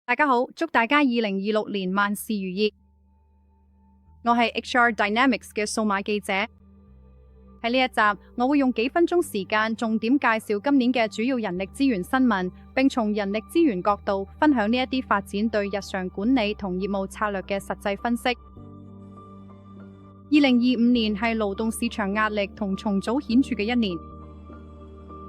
大家好，祝大家2026年萬事如意。我係 HR Dynamics 嘅數碼記者。喺呢一集，我會用幾分鐘時間重點介紹今年嘅主要人力資源新聞，並從人力資源角度分享呢一啲發展對日常管理同業務策略嘅實際分析。2025年係勞動市場壓力同重組顯著嘅一年。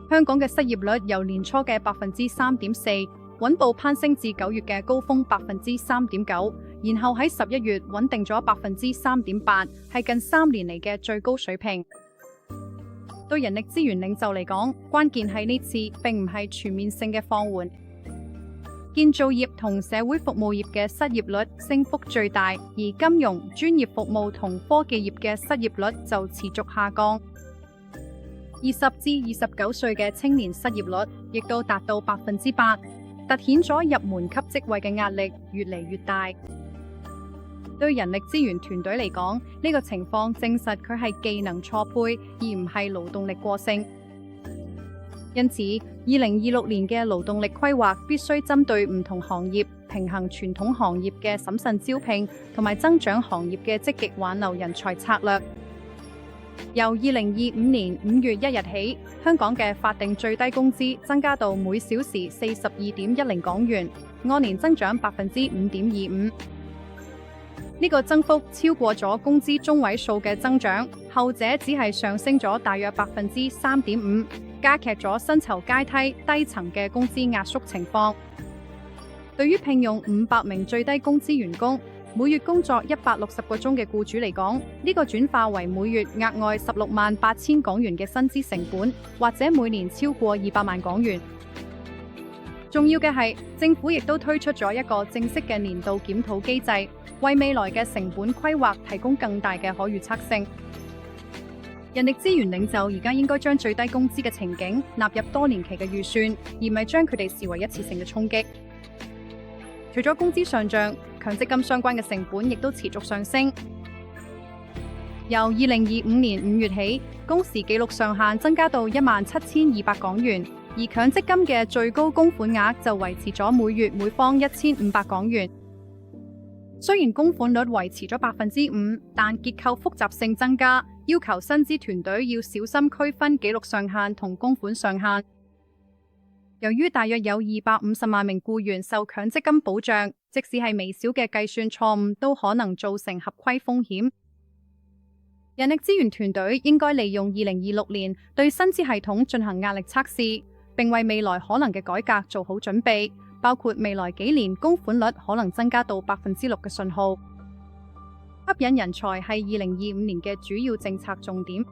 香港嘅失業率由年初嘅3.4%穩步攀升至9月嘅高峰3.9%，然後喺11月穩定咗3.8%，係近3年嚟嘅最高水平。對人力資源領袖嚟講，關鍵係呢次並唔係全面性嘅放緩。建造業同社會服務業嘅失業率升幅最大，而金融、專業服務同科技業嘅失業率就持續下降。20至29歲嘅青年失業率亦都達到8%，凸顯咗入門級職位嘅壓力越嚟越大。對人力資源團隊嚟講，呢個情況證實佢係技能錯配，而唔係勞動力過剩。因此，2026年嘅勞動力規劃必須針對唔同行業，平衡傳統行業嘅審慎招聘同埋增長行業嘅積極挽留人才策略。由2025年5月1日起，香港嘅法定最低工資增加到每小時42.10港元，按年增長5.25%。呢個增幅超過咗工資中位數嘅增長，後者只係上升咗大約3.5%，加劇咗薪酬階梯低層嘅工資壓縮情況。對於聘用500名最低工資員工，每月工作160個鐘嘅僱主嚟講，呢個轉化為每月額外168000港元嘅薪資成本，或者每年超過200萬港元。重要嘅係，政府亦都推出咗一個正式嘅年度檢討機制，為未來嘅成本規劃提供更大嘅可預測性。人力資源領袖而家應該將最低工資嘅情景納入多年期嘅預算，而唔係將佢哋視為一次性嘅衝擊。除咗工資上漲，強積金相關嘅成本亦都持續上升。由2025年5月起，工時紀錄上限增加到17200港元，而強積金嘅最高供款額就維持咗每月每方1500港元。雖然供款率維持咗5%，但結構複雜性增加，要求薪資團隊要小心區分紀錄上限同供款上限。由於大約有250萬名僱員受強積金保障，即使係微小嘅計算錯誤都可能造成合規風險。人力資源團隊應該利用2026年對薪資系統進行壓力測試，並為未來可能嘅改革做好準備，包括未來幾年供款率可能增加到6%嘅信號。吸引人才係2025年嘅主要政策重點。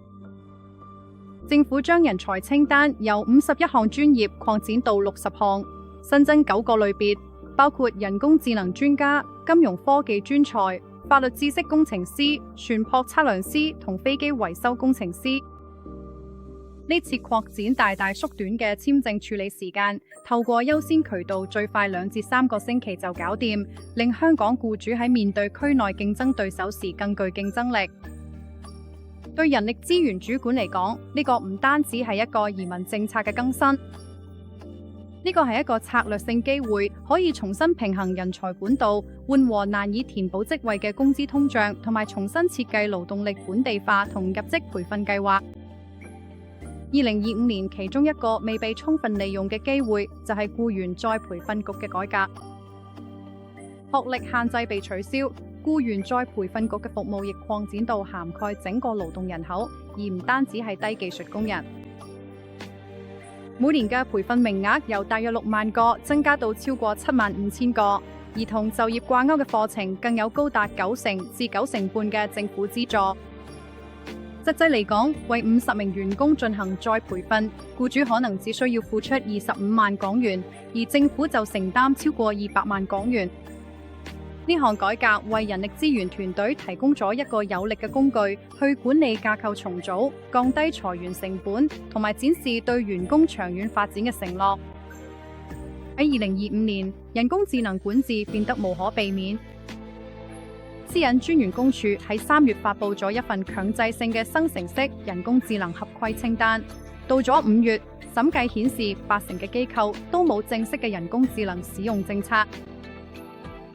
政府將人才清單由51項專業擴展到60項，新增9個類別，包括人工智能專家、金融科技專才、法律知識工程師、船舶測量師同飛機維修工程師。呢次擴展大大縮短嘅簽證處理時間，透過優先渠道最快2至3個星期就搞掂，令香港僱主喺面對區內競爭對手時更具競爭力。對人力資源主管嚟講，呢個唔單止係一個移民政策嘅更新，呢個係一個策略性機會，可以重新平衡人才管道，緩和難以填補職位嘅工資通脹，同埋重新設計勞動力本地化同入職培訓計劃。2025年其中一個未被充分利用嘅機會，就係僱員再培訓局嘅改革。學歷限制被取消，僱員再培訓局嘅服務亦擴展到涵蓋整個勞動人口，而唔單止係低技術工人。每年嘅培訓名額由大約6萬個增加到超過75000個，而同就業掛鈎嘅課程更有高達90%至90%半嘅政府資助。實際嚟講，為50名員工進行再培訓，僱主可能只需要付出25萬港元，而政府就承擔超過200萬港元。呢項改革為人力資源團隊提供咗一個有力嘅工具，去管理架構重組、降低裁員成本，同埋展示對員工長遠發展嘅承諾。喺2025年，人工智能管治變得無可避免。私隱專員公署喺3月發布咗一份強制性嘅生成式人工智能合規清單。到咗5月，審計顯示80%嘅機構都冇正式嘅人工智能使用政策。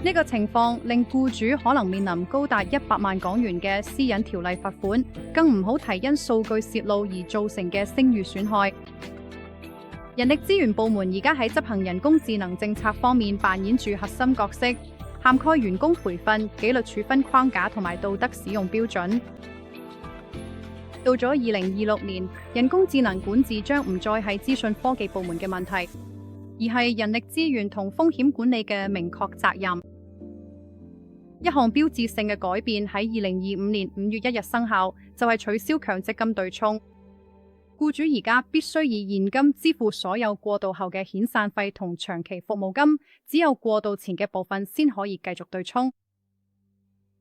呢個情況令僱主可能面臨高達100萬港元嘅私隱條例罰款，更唔好提因數據洩露而造成嘅聲譽損害。人力資源部門而家喺執行人工智能政策方面扮演住核心角色，涵蓋員工培訓、紀律處分框架同埋道德使用標準。到咗2026年，人工智能管治將唔再係資訊科技部門嘅問題，而係人力資源同風險管理嘅明確責任。一項標誌性嘅改變喺2025年5月1日生效，就係取消強積金對沖。僱主而家必須以現金支付所有過渡後嘅遣散費同長期服務金，只有過渡前嘅部分先可以繼續對沖。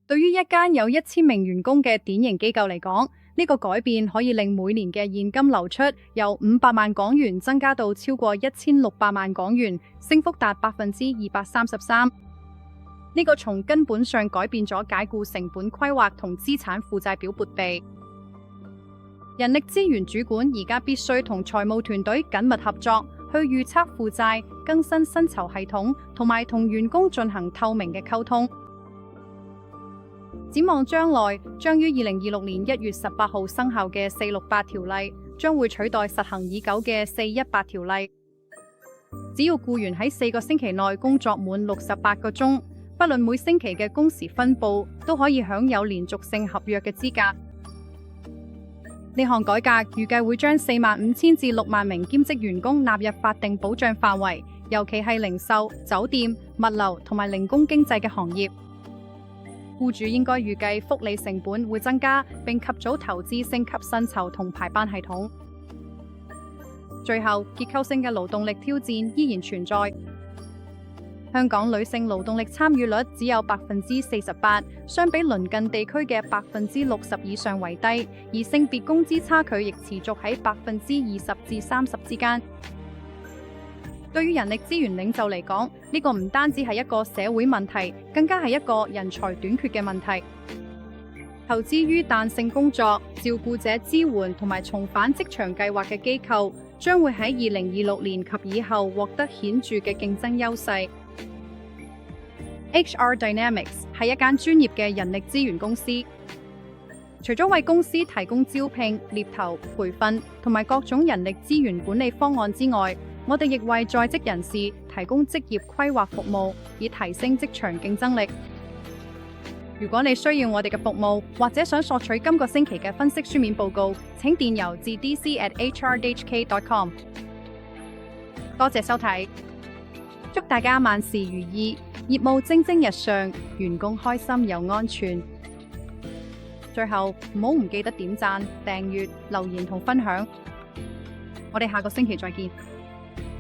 對於一間有1000名員工嘅典型機構嚟講，呢個改變可以令每年嘅現金流出由500萬港元增加到超過1600萬港元，升幅達233%。呢個從根本上改變咗解僱成本規劃同資產負債表撥備。人力資源主管而家必須同財務團隊緊密合作，去預測負債、更新薪酬系統同埋同員工進行透明嘅溝通。展望將來，將於2026年1月18號生效嘅468條例，將會取代實行已久嘅418條例。只要僱員喺4個星期內工作滿68個鐘，不論每星期嘅工時分佈，都可以享有連續性合約嘅資格。呢項改革預計會將45000至6萬名兼職員工納入法定保障範圍，尤其係零售、酒店、物流同埋零工經濟嘅行業。僱主應該預計福利成本會增加，並及早投資升級薪酬同排班系統。最後，結構性嘅勞動力挑戰依然存在。香港女性勞動力參與率只有48%，相比鄰近地區嘅60%以上為低，而性別工資差距亦持續喺20%至30%之間。對於人力資源領袖嚟講，呢個唔單止係一個社會問題，更加係一個人才短缺嘅問題。投資於彈性工作、照顧者支援同埋重返職場計劃嘅機構，將會喺2026年及以後獲得顯著嘅競爭優勢。HR Dynamics 係一間專業嘅人力資源公司，除咗為公司提供招聘、獵頭、培訓同埋各種人力資源管理方案之外，我哋亦為在職人士提供職業規劃服務，以提升職場競爭力。如果你需要我哋嘅服務，或者想索取今個星期嘅分析書面報告，請電郵至 dc@hrdhk.com。多謝收睇，祝大家萬事如意，業務蒸蒸日上，員工開心又安全。最後唔記得點讚、訂閱、留言同分享。我哋下個星期再見。